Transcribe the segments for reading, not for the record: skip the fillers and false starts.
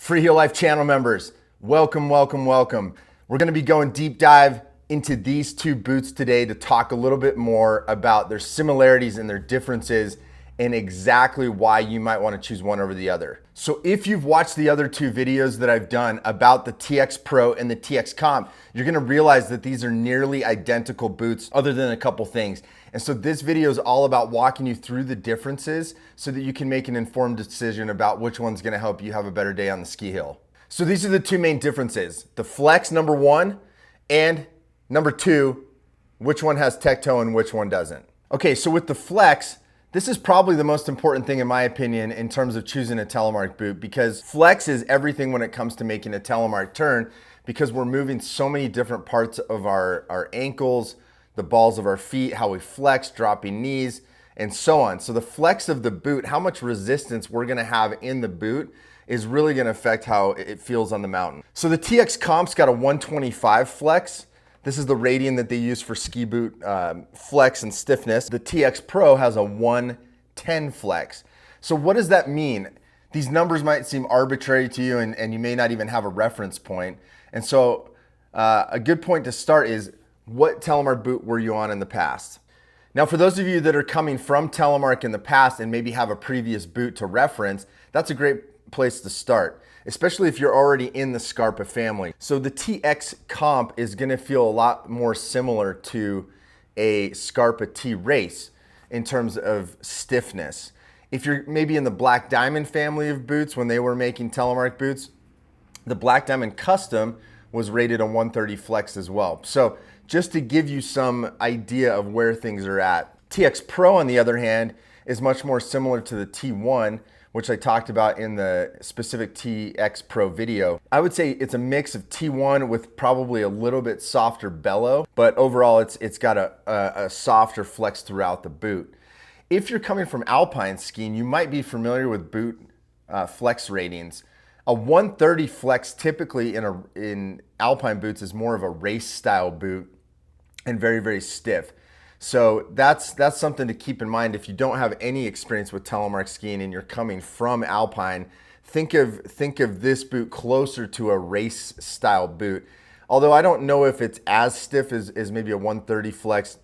Freeheel Life channel members, welcome, welcome, welcome. We're gonna be going deep dive into these two boots today to talk a little bit more about their similarities and their differences and exactly why you might wanna choose one over the other. So if you've watched the other two videos that I've done about the TX Pro and the TX Comp, you're gonna realize that these are nearly identical boots other than a couple things. And so this video is all about walking you through the differences so that you can make an informed decision about which one's gonna help you have a better day on the ski hill. So these are the two main differences. The Flex, number one, and number two, which one has tech toe and which one doesn't. Okay, so with the Flex, this is probably the most important thing in my opinion in terms of choosing a Telemark boot, because Flex is everything when it comes to making a Telemark turn, because we're moving so many different parts of our ankles, the balls of our feet, how we flex, dropping knees, and so on. So the flex of the boot, how much resistance we're gonna have in the boot, is really gonna affect how it feels on the mountain. So the TX Comp's got a 125 flex. This is the rating that they use for ski boot flex and stiffness. The TX Pro has a 110 flex. So what does that mean? These numbers might seem arbitrary to you and you may not even have a reference point. And so a good point to start is, what Telemark boot were you on in the past? Now, for those of you that are coming from Telemark in the past and maybe have a previous boot to reference, that's a great place to start, especially if you're already in the Scarpa family. So the TX Comp is gonna feel a lot more similar to a Scarpa T Race in terms of stiffness. If you're maybe in the Black Diamond family of boots, when they were making Telemark boots, the Black Diamond Custom was rated a 130 flex as well. So just to give you some idea of where things are at. TX Pro, on the other hand, is much more similar to the T1, which I talked about in the specific TX Pro video. I would say it's a mix of T1 with probably a little bit softer bellow, but overall it's got a softer flex throughout the boot. If you're coming from alpine skiing, you might be familiar with boot flex ratings. A 130 flex typically in alpine boots is more of a race style boot and very, very stiff. So that's something to keep in mind if you don't have any experience with Telemark skiing and you're coming from alpine. Think of this boot closer to a race style boot. Although I don't know if it's as stiff as maybe a 130 flex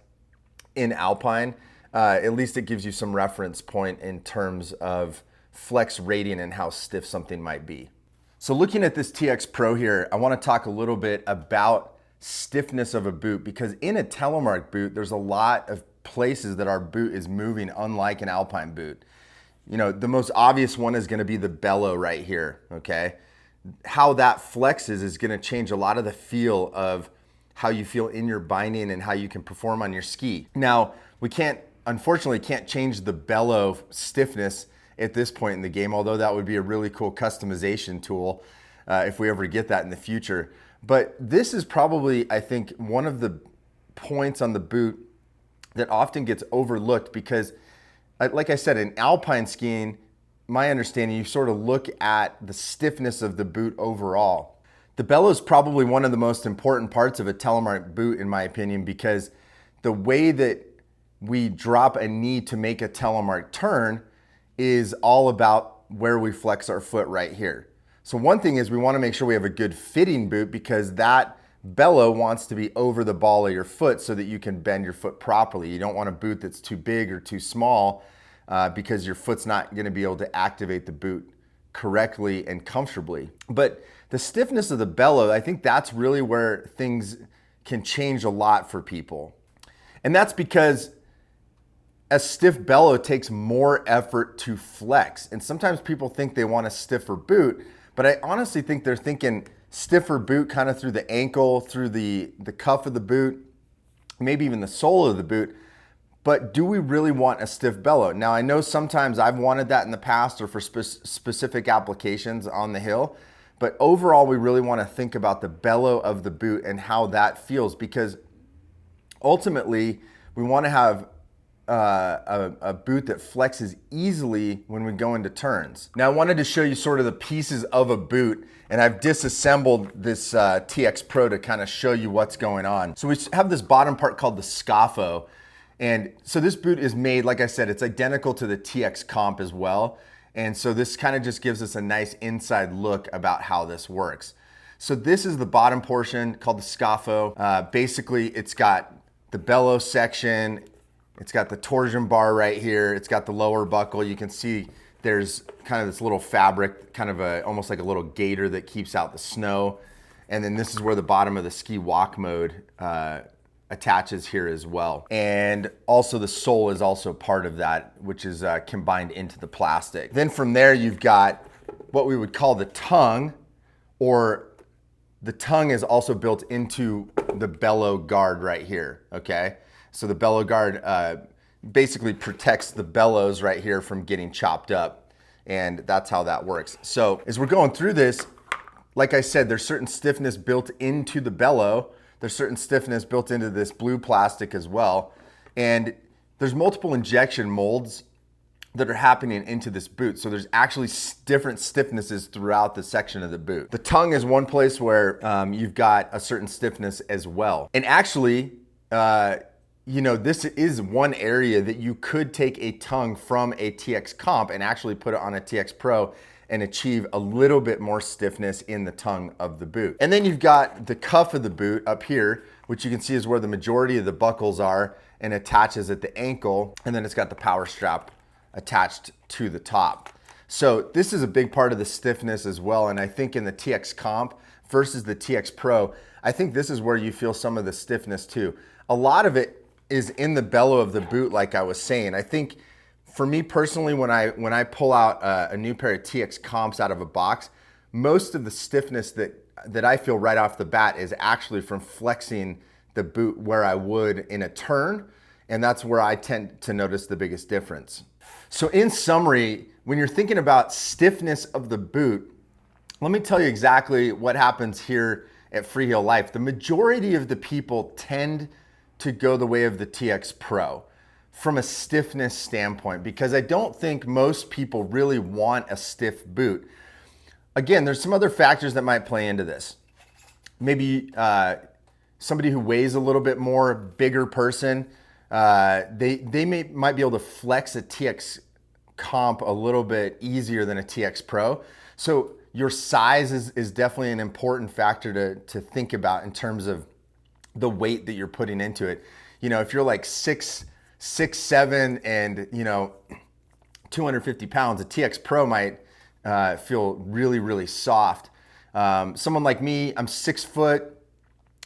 in alpine, at least it gives you some reference point in terms of flex rating and how stiff something might be. So looking at this TX Pro here, I want to talk a little bit about stiffness of a boot, because in a Telemark boot, there's a lot of places that our boot is moving, unlike an alpine boot. You know, the most obvious one is going to be the bellow right here, okay? How that flexes is going to change a lot of the feel of how you feel in your binding and how you can perform on your ski. Now, we unfortunately can't change the bellow stiffness at this point in the game, although that would be a really cool customization tool if we ever get that in the future. But this is probably, I think, one of the points on the boot that often gets overlooked, because like I said, in alpine skiing, my understanding, you sort of look at the stiffness of the boot overall. The bellow is probably one of the most important parts of a Telemark boot, in my opinion, because the way that we drop a knee to make a Telemark turn is all about where we flex our foot right here. So one thing is we want to make sure we have a good fitting boot, because that bellow wants to be over the ball of your foot so that you can bend your foot properly. You don't want a boot that's too big or too small because your foot's not going to be able to activate the boot correctly and comfortably. But the stiffness of the bellow, I think that's really where things can change a lot for people. And that's because a stiff bellow takes more effort to flex. And sometimes people think they want a stiffer boot, but I honestly think they're thinking stiffer boot kind of through the ankle, through the cuff of the boot, maybe even the sole of the boot. But do we really want a stiff bellow? Now, I know sometimes I've wanted that in the past or for specific applications on the hill, but overall we really want to think about the bellow of the boot and how that feels, because ultimately we want to have a boot that flexes easily when we go into turns. Now, I wanted to show you sort of the pieces of a boot, and I've disassembled this TX Pro to kind of show you what's going on. So we have this bottom part called the Scarpa, and so this boot is made, like I said, it's identical to the TX Comp as well. And so this kind of just gives us a nice inside look about how this works. So this is the bottom portion called the scafo. Basically, it's got the bellow section, it's got the torsion bar right here, it's got the lower buckle. You can see there's kind of this little fabric, kind of almost like a little gaiter that keeps out the snow. And then this is where the bottom of the ski walk mode attaches here as well. And also the sole is also part of that, which is combined into the plastic. Then from there, you've got what we would call the tongue, or the tongue is also built into the bellow guard right here, okay? So the bellow guard basically protects the bellows right here from getting chopped up, and that's how that works. So as we're going through this, like I said, there's certain stiffness built into the bellow. There's certain stiffness built into this blue plastic as well. And there's multiple injection molds that are happening into this boot. So there's actually different stiffnesses throughout the section of the boot. The tongue is one place where you've got a certain stiffness as well. And actually, this is one area that you could take a tongue from a TX Comp and actually put it on a TX Pro and achieve a little bit more stiffness in the tongue of the boot. And then you've got the cuff of the boot up here, which you can see is where the majority of the buckles are, and attaches at the ankle. And then it's got the power strap attached to the top. So this is a big part of the stiffness as well. And I think in the TX Comp versus the TX Pro, I think this is where you feel some of the stiffness too. A lot of it is in the bellow of the boot, like I was saying. I think for me personally, when I pull out a new pair of TX Comps out of a box, most of the stiffness that I feel right off the bat is actually from flexing the boot where I would in a turn, and that's where I tend to notice the biggest difference. So in summary, when you're thinking about stiffness of the boot, let me tell you exactly what happens here at Freeheel Life. The majority of the people tend to go the way of the TX Pro from a stiffness standpoint, because I don't think most people really want a stiff boot. Again, there's some other factors that might play into this. Maybe somebody who weighs a little bit more, bigger person, they might be able to flex a TX Comp a little bit easier than a TX Pro. So your size is definitely an important factor to think about in terms of the weight that you're putting into it. If you're like 6'7" and 250 pounds, a TX Pro might feel really, really soft. Someone like me, I'm 6 foot,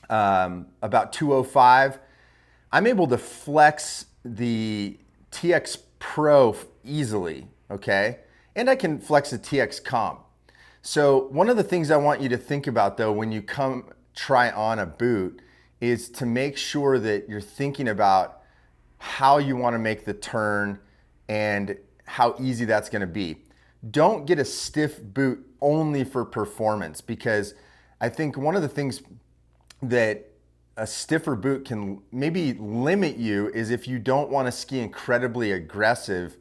about 205. I'm able to flex the TX Pro easily, okay? And I can flex a TX Comp. So one of the things I want you to think about though, when you come try on a boot, is to make sure that you're thinking about how you want to make the turn and how easy that's going to be. Don't get a stiff boot only for performance, because I think one of the things that a stiffer boot can maybe limit you is if you don't want to ski incredibly aggressive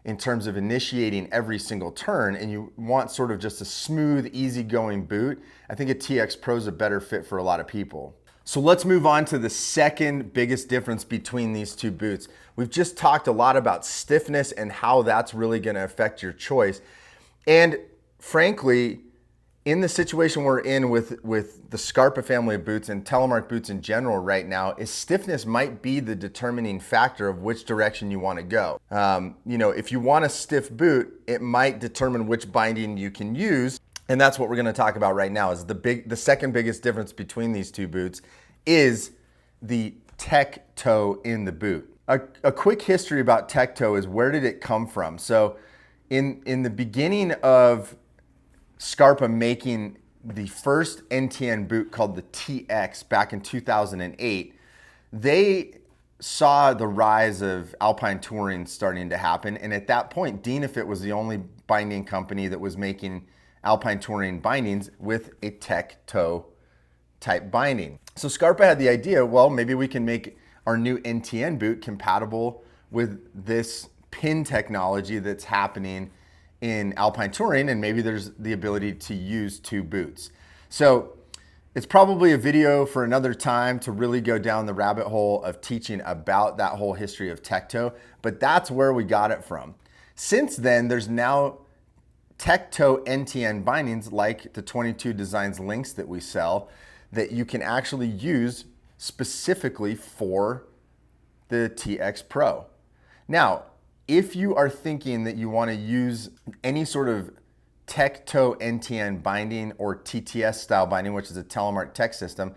in terms of initiating every single turn and you want sort of just a smooth, easygoing boot. I think a TX Pro is a better fit for a lot of people. So let's move on to the second biggest difference between these two boots. We've just talked a lot about stiffness and how that's really going to affect your choice. And frankly, in the situation we're in with the Scarpa family of boots and Telemark boots in general right now, is stiffness might be the determining factor of which direction you want to go. If you want a stiff boot, it might determine which binding you can use. And that's what we're going to talk about right now. Is the second biggest difference between these two boots is the tech toe in the boot. A quick history about tech toe is, where did it come from? So in the beginning of Scarpa making the first NTN boot called the TX back in 2008, they saw the rise of alpine touring starting to happen. And at that point, Dynafit was the only binding company that was making alpine touring bindings with a tech toe type binding. So Scarpa had the idea, well, maybe we can make our new NTN boot compatible with this pin technology that's happening in alpine touring, and maybe there's the ability to use two boots. So it's probably a video for another time to really go down the rabbit hole of teaching about that whole history of tech toe, but that's where we got it from. Since then, there's now tech toe NTN bindings like the 22 Designs links that we sell that you can actually use specifically for the TX Pro. Now, if you are thinking that you want to use any sort of tech toe NTN binding or TTS style binding, which is a Telemark tech system,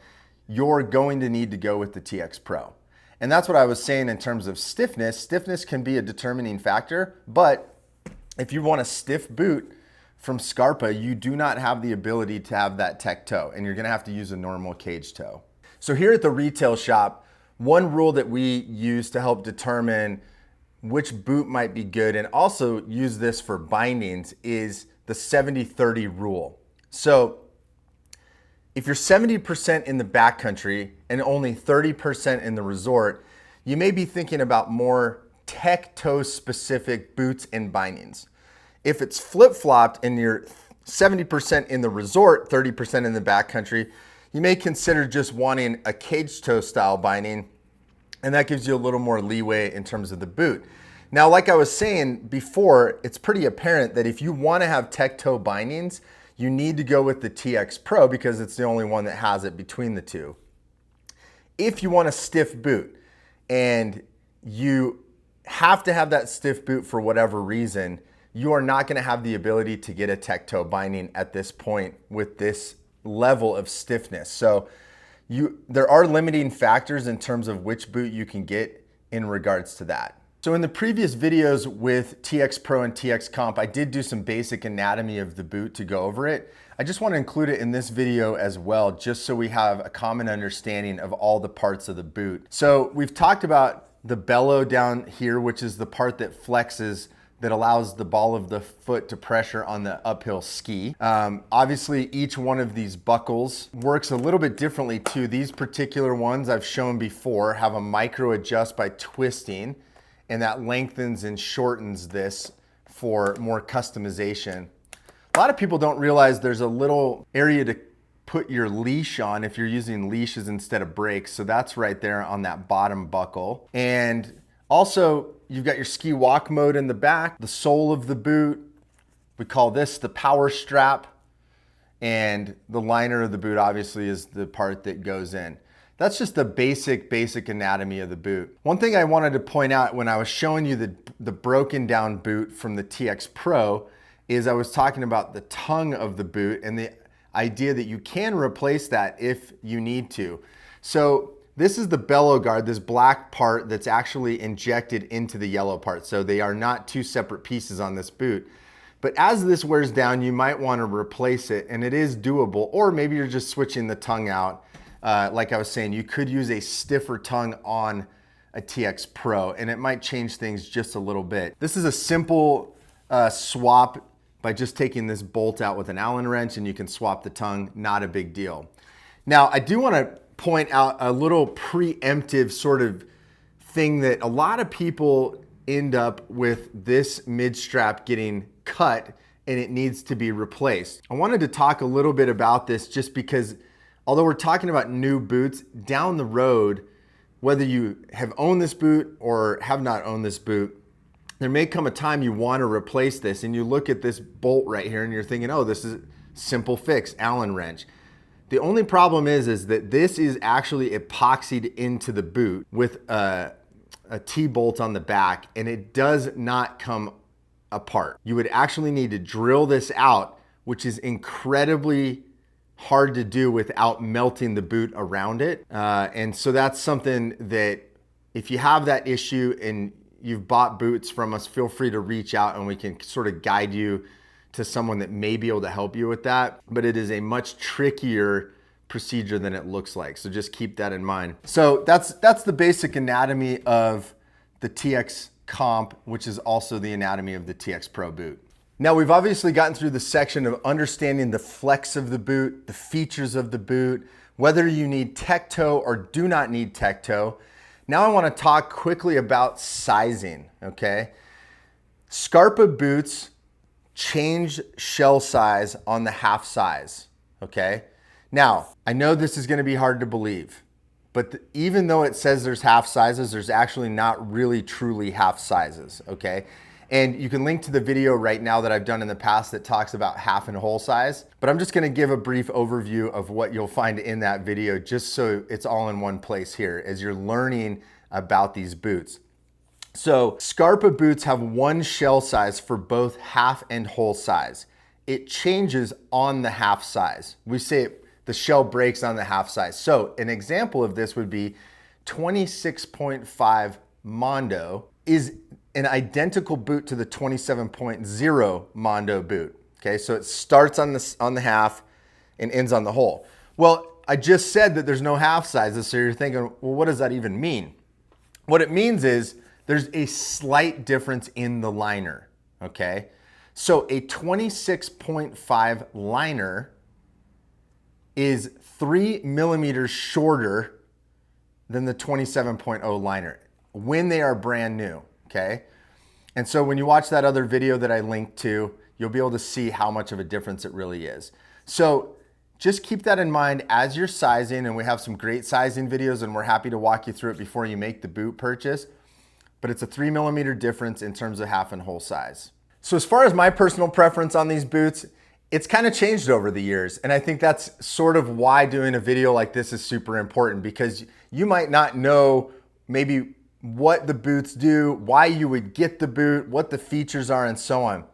you're going to need to go with the TX Pro. And that's what I was saying in terms of stiffness. Stiffness can be a determining factor, but if you want a stiff boot from Scarpa, you do not have the ability to have that tech toe, and you're gonna have to use a normal cage toe. So here at the retail shop, one rule that we use to help determine which boot might be good, and also use this for bindings, is the 70-30 rule. So if you're 70% in the backcountry and only 30% in the resort, you may be thinking about more tech toe specific boots and bindings. If it's flip-flopped and you're 70% in the resort, 30% in the backcountry, you may consider just wanting a cage toe style binding, and that gives you a little more leeway in terms of the boot. Now, like I was saying before, it's pretty apparent that if you want to have tech toe bindings, you need to go with the TX Pro because it's the only one that has it between the two. If you want a stiff boot and you have to have that stiff boot for whatever reason, you are not going to have the ability to get a tech toe binding at this point with this level of stiffness. So there are limiting factors in terms of which boot you can get in regards to that. So in the previous videos with TX Pro and TX Comp, I did do some basic anatomy of the boot to go over it. I just want to include it in this video as well, just so we have a common understanding of all the parts of the boot. So we've talked about the bellow down here, which is the part that flexes, that allows the ball of the foot to pressure on the uphill ski. Obviously, each one of these buckles works a little bit differently too. These particular ones I've shown before have a micro adjust by twisting, and that lengthens and shortens this for more customization. A lot of people don't realize there's a little area to put your leash on if you're using leashes instead of brakes. So that's right there on that bottom buckle. And also, you've got your ski walk mode in the back, the sole of the boot. We call this the power strap. And the liner of the boot obviously is the part that goes in. That's just the basic anatomy of the boot. One thing I wanted to point out when I was showing you the broken down boot from the TX Pro is I was talking about the tongue of the boot and the idea that you can replace that if you need to. So this is the bellow guard, this black part that's actually injected into the yellow part. So they are not two separate pieces on this boot. But as this wears down, you might want to replace it, and it is doable, or maybe you're just switching the tongue out. Like I was saying, you could use a stiffer tongue on a TX Pro, and it might change things just a little bit. This is a simple swap by just taking this bolt out with an Allen wrench, and you can swap the tongue, not a big deal. Now, I do want to point out a little preemptive sort of thing that a lot of people end up with this mid strap getting cut and it needs to be replaced. I wanted to talk a little bit about this just because although we're talking about new boots, down the road, whether you have owned this boot or have not owned this boot, there may come a time you want to replace this and you look at this bolt right here and you're thinking, oh, this is a simple fix, Allen wrench. The only problem is that this is actually epoxied into the boot with a T-bolt on the back, and it does not come apart. You would actually need to drill this out, which is incredibly hard to do without melting the boot around it. And so that's something that if you have that issue and you've bought boots from us, feel free to reach out and we can sort of guide you to someone that may be able to help you with that. But it is a much trickier procedure than it looks like. So just keep that in mind. So that's the basic anatomy of the TX Comp, which is also the anatomy of the TX Pro boot. Now we've obviously gotten through the section of understanding the flex of the boot, the features of the boot, whether you need tech toe or do not need tech toe. Now I want to talk quickly about sizing, okay? Scarpa boots change shell size on the half size, okay? Now, I know this is going to be hard to believe, but even though it says there's half sizes, there's actually not really truly half sizes, okay? And you can link to the video right now that I've done in the past that talks about half and whole size. But I'm just gonna give a brief overview of what you'll find in that video just so it's all in one place here as you're learning about these boots. So Scarpa boots have one shell size for both half and whole size. It changes on the half size. We say the shell breaks on the half size. So an example of this would be 26.5 Mondo is an identical boot to the 27.0 Mondo boot. Okay, so it starts on the half and ends on the whole. Well, I just said that there's no half sizes, so you're thinking, well, what does that even mean? What it means is there's a slight difference in the liner, okay? So a 26.5 liner is 3 millimeters shorter than the 27.0 liner when they are brand new, okay? And so when you watch that other video that I linked to, you'll be able to see how much of a difference it really is. So just keep that in mind as you're sizing, and we have some great sizing videos and we're happy to walk you through it before you make the boot purchase. But it's a 3 millimeter difference in terms of half and whole size. So as far as my personal preference on these boots, it's kind of changed over the years. And I think that's sort of why doing a video like this is super important, because you might not know maybe what the boots do, why you would get the boot, what the features are, and so on.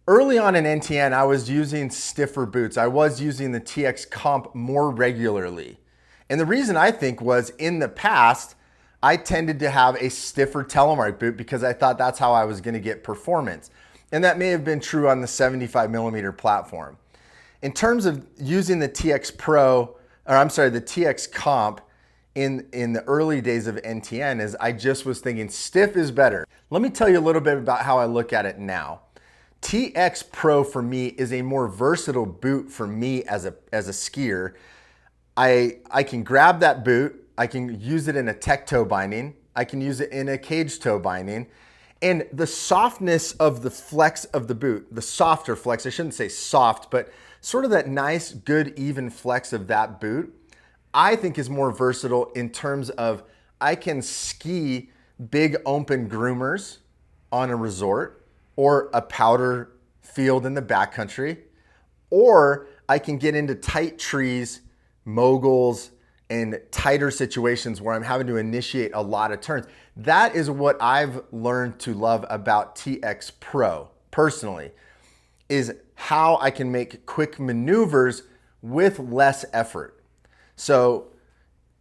Early on in NTN, I was using stiffer boots. I was using the TX Comp more regularly. And the reason I think was in the past, I tended to have a stiffer Telemark boot because I thought that's how I was going to get performance. And that may have been true on the 75 millimeter platform. In terms of using the TX Pro, or I'm sorry, the TX Comp in the early days of NTN, is I just was thinking stiff is better. Let me tell you a little bit about how I look at it now. TX Pro for me is a more versatile boot for me as a skier. I can grab that boot, I can use it in a tech toe binding, I can use it in a cage toe binding, and the softness of the flex of the boot, the softer flex, I shouldn't say soft, but sort of that nice, good, even flex of that boot, I think is more versatile in terms of I can ski big open groomers on a resort or a powder field in the backcountry, or I can get into tight trees, moguls, and tighter situations where I'm having to initiate a lot of turns. That is what I've learned to love about TX Pro personally, is how I can make quick maneuvers with less effort. So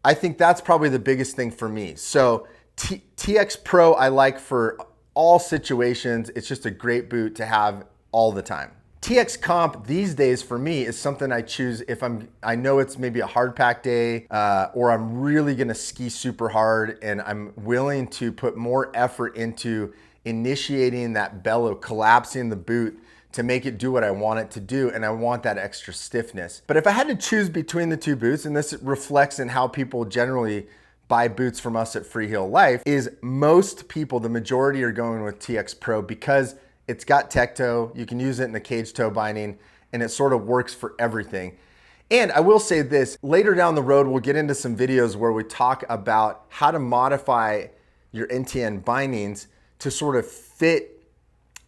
I think that's probably the biggest thing for me. So TX Pro I like for all situations. It's just a great boot to have all the time. TX Comp these days for me is something I choose if I know it's maybe a hard pack day or I'm really gonna ski super hard and I'm willing to put more effort into initiating that bellow, collapsing the boot to make it do what I want it to do, and I want that extra stiffness. But if I had to choose between the two boots, and this reflects in how people generally buy boots from us at Freeheel Life, is most people, the majority, are going with TX Pro because it's got tech toe, you can use it in the cage toe binding, and it sort of works for everything. And I will say this, later down the road, we'll get into some videos where we talk about how to modify your NTN bindings to sort of fit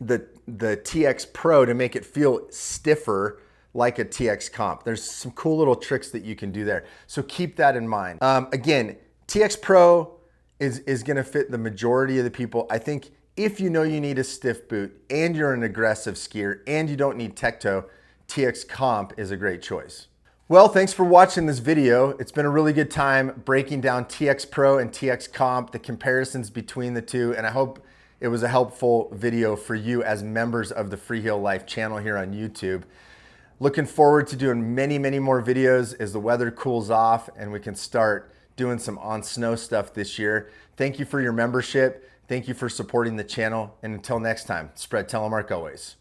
the TX Pro to make it feel stiffer like a TX Comp. There's some cool little tricks that you can do there. So keep that in mind. Again, TX Pro is gonna fit the majority of the people. I think if you know you need a stiff boot and you're an aggressive skier and you don't need tech toe, TX Comp is a great choice. Well, thanks for watching this video. It's been a really good time breaking down TX Pro and TX Comp, the comparisons between the two, and I hope it was a helpful video for you as members of the Freeheel Life channel here on YouTube. Looking forward to doing many, many more videos as the weather cools off and we can start doing some on snow stuff this year. Thank you for your membership. Thank you for supporting the channel. And until next time, spread Telemark always.